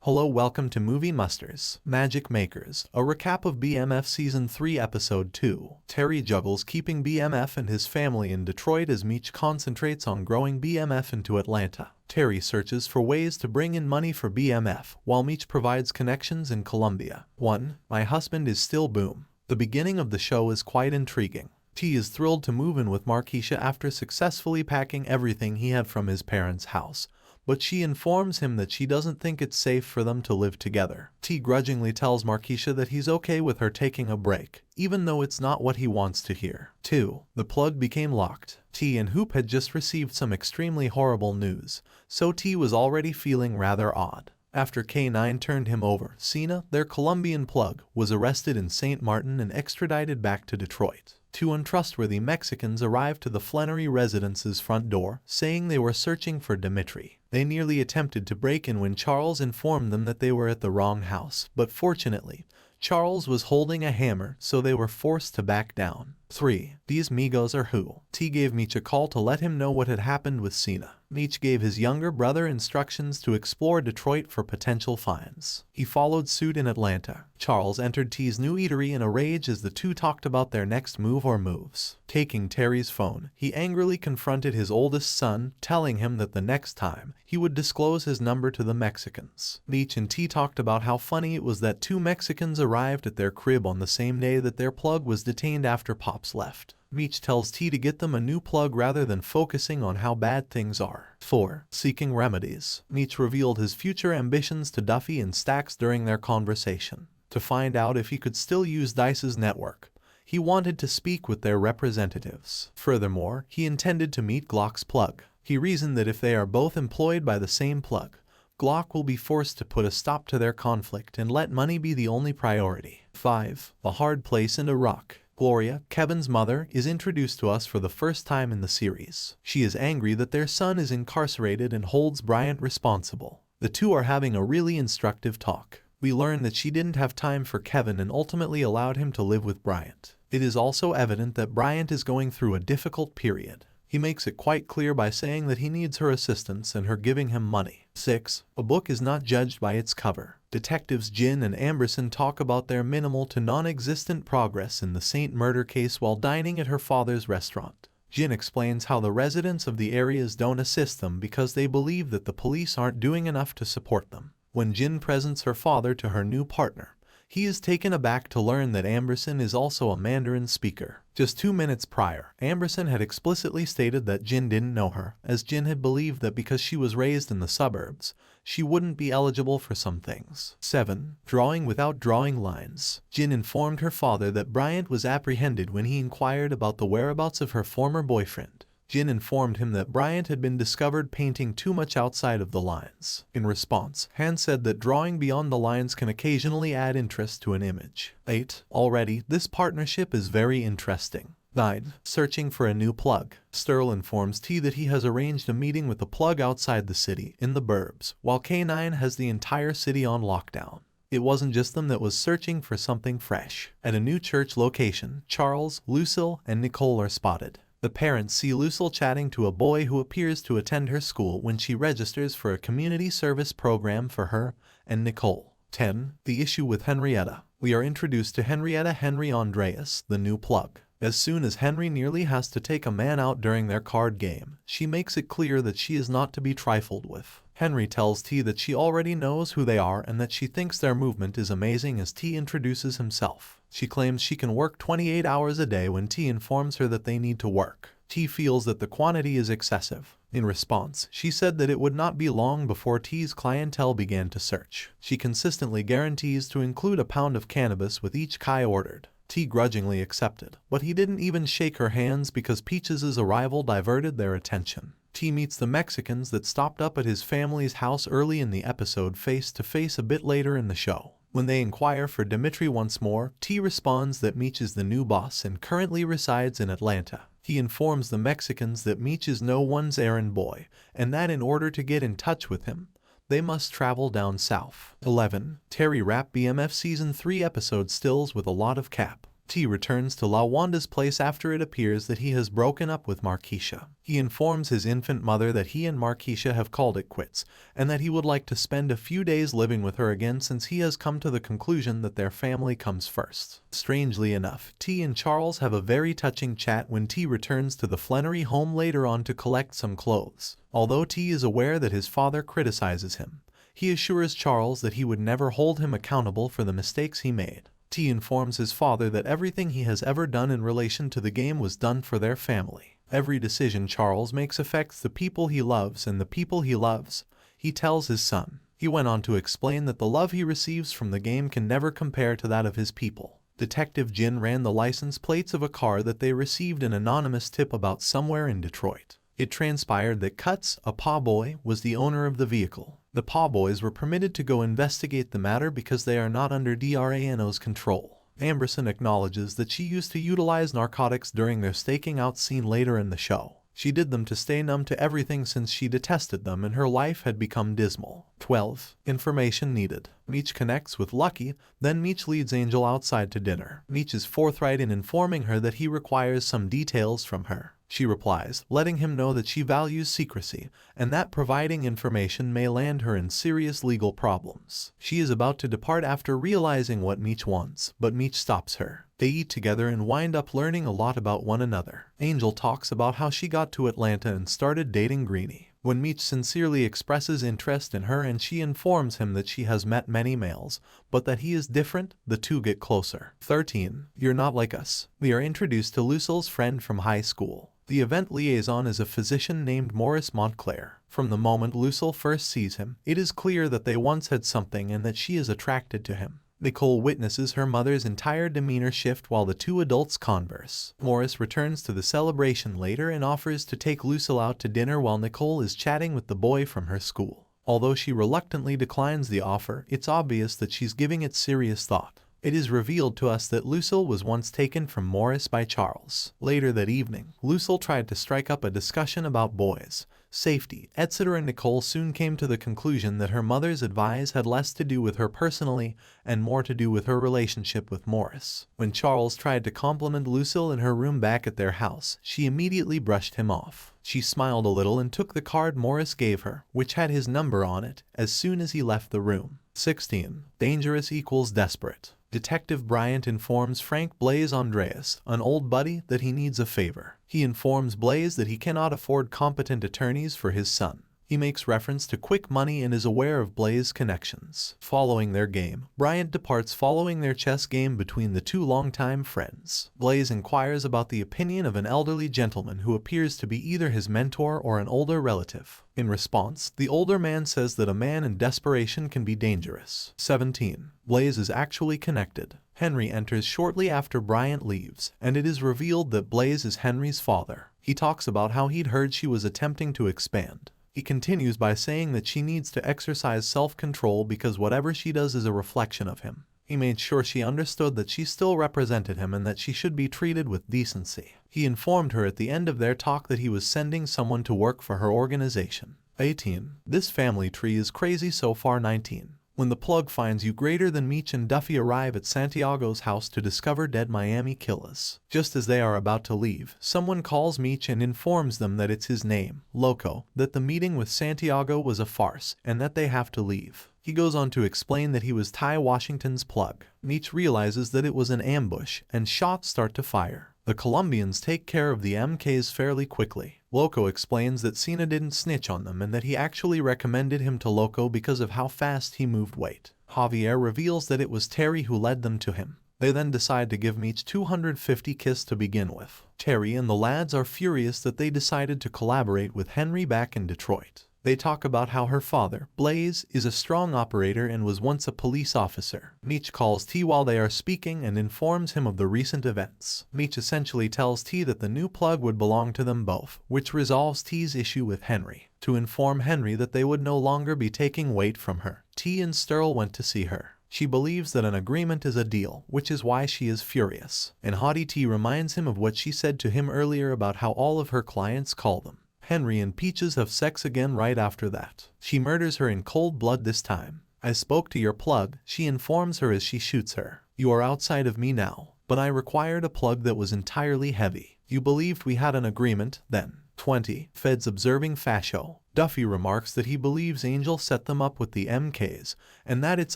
Hello, welcome to Moviemusters, Magic Makers, a recap of BMF Season 3 Episode 2. Terry juggles keeping BMF and his family in Detroit as Meech concentrates on growing BMF into Atlanta. Terry searches for ways to bring in money for BMF, while Meech provides connections in Colombia. 1. My husband is still boom. The beginning of the show is quite intriguing. T is thrilled to move in with Markisha after successfully packing everything he had from his parents' house, but she informs him that she doesn't think it's safe for them to live together. T grudgingly tells Markisha that he's okay with her taking a break, even though it's not what he wants to hear. 2. The plug became locked. T and Hoop had just received some extremely horrible news, so T was already feeling rather odd. After K9 turned him over, Cena, their Colombian plug, was arrested in St. Martin and extradited back to Detroit. 2 untrustworthy Mexicans arrived to the Flannery residence's front door, saying they were searching for Dimitri. They nearly attempted to break in when Charles informed them that they were at the wrong house, but fortunately, Charles was holding a hammer, so they were forced to back down. 3. These Migos are who? T gave Meech a call to let him know what had happened with Cena. Meech gave his younger brother instructions to explore Detroit for potential finds. He followed suit in Atlanta. Charles entered T's new eatery in a rage as the two talked about their next move or moves. Taking Terry's phone, he angrily confronted his oldest son, telling him that the next time, he would disclose his number to the Mexicans. Meech and T talked about how funny it was that 2 Mexicans arrived at their crib on the same day that their plug was detained after Pops left. Meech tells T to get them a new plug rather than focusing on how bad things are. 4. Seeking remedies. Meech revealed his future ambitions to Duffy and Stax during their conversation. To find out if he could still use Dice's network, he wanted to speak with their representatives. Furthermore, he intended to meet Glock's plug. He reasoned that if they are both employed by the same plug, Glock will be forced to put a stop to their conflict and let money be the only priority. 5. The hard place in Iraq. Gloria, Kevin's mother, is introduced to us for the first time in the series. She is angry that their son is incarcerated and holds Bryant responsible. The two are having a really instructive talk. We learn that she didn't have time for Kevin and ultimately allowed him to live with Bryant. It is also evident that Bryant is going through a difficult period. He makes it quite clear by saying that he needs her assistance and her giving him money. 6. A book is not judged by its cover. Detectives Jin and Amberson talk about their minimal to non-existent progress in the Saint murder case while dining at her father's restaurant. Jin explains how the residents of the areas don't assist them because they believe that the police aren't doing enough to support them. When Jin presents her father to her new partner, he is taken aback to learn that Amberson is also a Mandarin speaker. Just 2 minutes prior, Amberson had explicitly stated that Jin didn't know her, as Jin had believed that because she was raised in the suburbs, she wouldn't be eligible for some things. 7. Drawing without drawing lines. Jin informed her father that Bryant was apprehended when he inquired about the whereabouts of her former boyfriend. Jin informed him that Bryant had been discovered painting too much outside of the lines. In response, Han said that drawing beyond the lines can occasionally add interest to an image. 8. Already, this partnership is very interesting. 9. Searching for a new plug. Sterl informs T that he has arranged a meeting with a plug outside the city, in the burbs, while K9 has the entire city on lockdown. It wasn't just them that was searching for something fresh. At a new church location, Charles, Lucille, and Nicole are spotted. The parents see Lucille chatting to a boy who appears to attend her school when she registers for a community service program for her and Nicole. 10. The issue with Henrietta. We are introduced to Henrietta Henry Andreas, the new plug. As soon as Henry nearly has to take a man out during their card game, she makes it clear that she is not to be trifled with. Henry tells T that she already knows who they are and that she thinks their movement is amazing as T introduces himself. She claims she can work 28 hours a day when T informs her that they need to work. T feels that the quantity is excessive. In response, she said that it would not be long before T's clientele began to search. She consistently guarantees to include a pound of cannabis with each Kai ordered. T grudgingly accepted, but he didn't even shake her hands because Peaches' arrival diverted their attention. T meets the Mexicans that stopped up at his family's house early in the episode face to face a bit later in the show. When they inquire for Dimitri once more, T responds that Meech is the new boss and currently resides in Atlanta. He informs the Mexicans that Meech is no one's errand boy, and that in order to get in touch with him, they must travel down south. 11. Terry wrapped BMF Season 3 episode stills with a lot of cap. T returns to LaWanda's place after it appears that he has broken up with Markisha. He informs his infant mother that he and Markisha have called it quits, and that he would like to spend a few days living with her again since he has come to the conclusion that their family comes first. Strangely enough, T and Charles have a very touching chat when T returns to the Flannery home later on to collect some clothes. Although T is aware that his father criticizes him, he assures Charles that he would never hold him accountable for the mistakes he made. T informs his father that everything he has ever done in relation to the game was done for their family. Every decision Charles makes affects the people he loves and the people he loves, he tells his son. He went on to explain that the love he receives from the game can never compare to that of his people. Detective Jin ran the license plates of a car that they received an anonymous tip about somewhere in Detroit. It transpired that Cuts, a pawboy, was the owner of the vehicle. The pawboys were permitted to go investigate the matter because they are not under DRANO's control. Amberson acknowledges that she used to utilize narcotics during their staking out scene later in the show. She did them to stay numb to everything since she detested them and her life had become dismal. 12. Information needed. Meech connects with Lucky, then Meech leads Angel outside to dinner. Meech is forthright in informing her that he requires some details from her. She replies, letting him know that she values secrecy, and that providing information may land her in serious legal problems. She is about to depart after realizing what Meech wants, but Meech stops her. They eat together and wind up learning a lot about one another. Angel talks about how she got to Atlanta and started dating Greenie. When Meech sincerely expresses interest in her and she informs him that she has met many males, but that he is different, the two get closer. 13. You're Not Like Us. We are introduced to Lucille's friend from high school. The event liaison is a physician named Maurice Montclair. From the moment Lucille first sees him, it is clear that they once had something and that she is attracted to him. Nicole witnesses her mother's entire demeanor shift while the two adults converse. Maurice returns to the celebration later and offers to take Lucille out to dinner while Nicole is chatting with the boy from her school. Although she reluctantly declines the offer, it's obvious that she's giving it serious thought. It is revealed to us that Lucille was once taken from Maurice by Charles. Later that evening, Lucille tried to strike up a discussion about boys, safety, etc. Nicole soon came to the conclusion that her mother's advice had less to do with her personally and more to do with her relationship with Maurice. When Charles tried to compliment Lucille in her room back at their house, she immediately brushed him off. She smiled a little and took the card Maurice gave her, which had his number on it, as soon as he left the room. 16. Dangerous equals desperate. Detective Bryant informs Frank Blaze Andreas, an old buddy, that he needs a favor. He informs Blaze that he cannot afford competent attorneys for his son. He makes reference to quick money and is aware of Blaze's connections. Following their game, Bryant departs following their chess game between the two longtime friends. Blaze inquires about the opinion of an elderly gentleman who appears to be either his mentor or an older relative. In response, the older man says that a man in desperation can be dangerous. 17. Blaze is actually connected. Henry enters shortly after Bryant leaves, and it is revealed that Blaze is Henry's father. He talks about how he'd heard she was attempting to expand. He continues by saying that she needs to exercise self-control because whatever she does is a reflection of him. He made sure she understood that she still represented him and that she should be treated with decency. He informed her at the end of their talk that he was sending someone to work for her organization. 18. This family tree is crazy so far. 19. When the plug finds you, greater than Meech and Duffy arrive at Santiago's house to discover dead Miami killers. Just as they are about to leave, someone calls Meech and informs them that it's his name, Loco, that the meeting with Santiago was a farce, and that they have to leave. He goes on to explain that he was Ty Washington's plug. Meech realizes that it was an ambush, and shots start to fire. The Colombians take care of the MKs fairly quickly. Loco explains that Cena didn't snitch on them and that he actually recommended him to Loco because of how fast he moved weight. Javier reveals that it was Terry who led them to him. They then decide to give Meech 250 kiss to begin with. Terry and the lads are furious that they decided to collaborate with Henry back in Detroit. They talk about how her father, Blaze, is a strong operator and was once a police officer. Meech calls T while they are speaking and informs him of the recent events. Meech essentially tells T that the new plug would belong to them both, which resolves T's issue with Henry. To inform Henry that they would no longer be taking weight from her, T and Sterl went to see her. She believes that an agreement is a deal, which is why she is furious. And Hottie T reminds him of what she said to him earlier about how all of her clients call them. Henry and Peaches have sex again right after that. She murders her in cold blood this time. I spoke to your plug, she informs her as she shoots her. You are outside of me now. but I required a plug that was entirely heavy. You believed we had an agreement, then? 20. Feds observing Fasho. Duffy remarks that he believes Angel set them up with the MKs, and that it's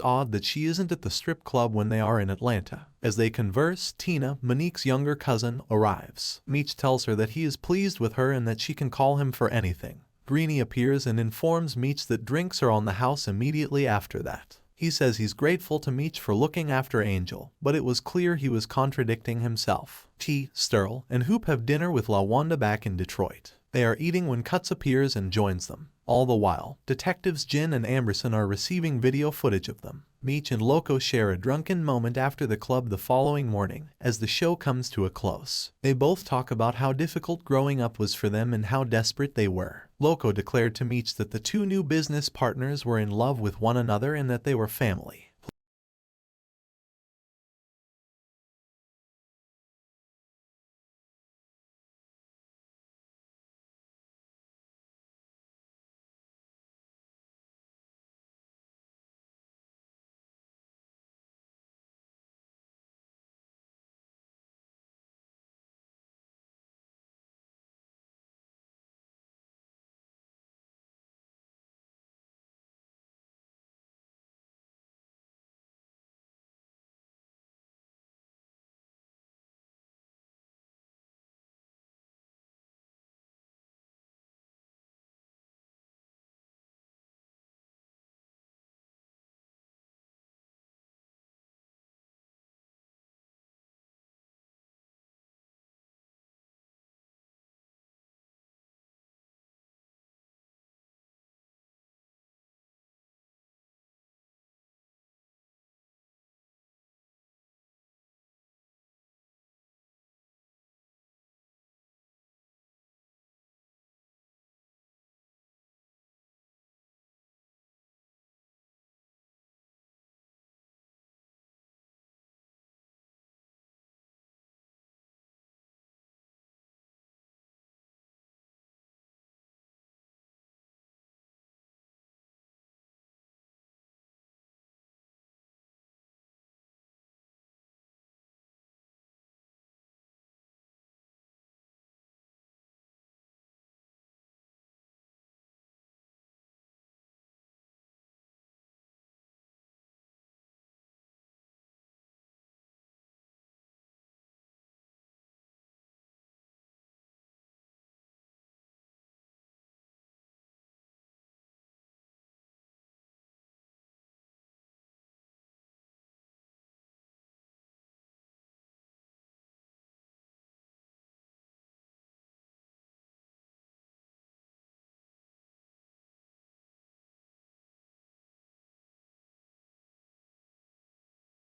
odd that she isn't at the strip club when they are in Atlanta. As they converse, Tina, Monique's younger cousin, arrives. Meech tells her that he is pleased with her and that she can call him for anything. Greenie appears and informs Meech that drinks are on the house immediately after that. He says he's grateful to Meech for looking after Angel, but it was clear he was contradicting himself. Sterl and Hoop have dinner with LaWanda back in Detroit. They are eating when Cuts appears and joins them. All the while, detectives Jin and Amberson are receiving video footage of them. Meech and Loco share a drunken moment after the club the following morning, as the show comes to a close. They both talk about how difficult growing up was for them and how desperate they were. Loco declared to Meech that the two new business partners were in love with one another and that they were family.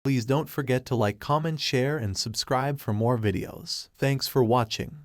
Please don't forget to like, comment, share, and subscribe for more videos. Thanks for watching.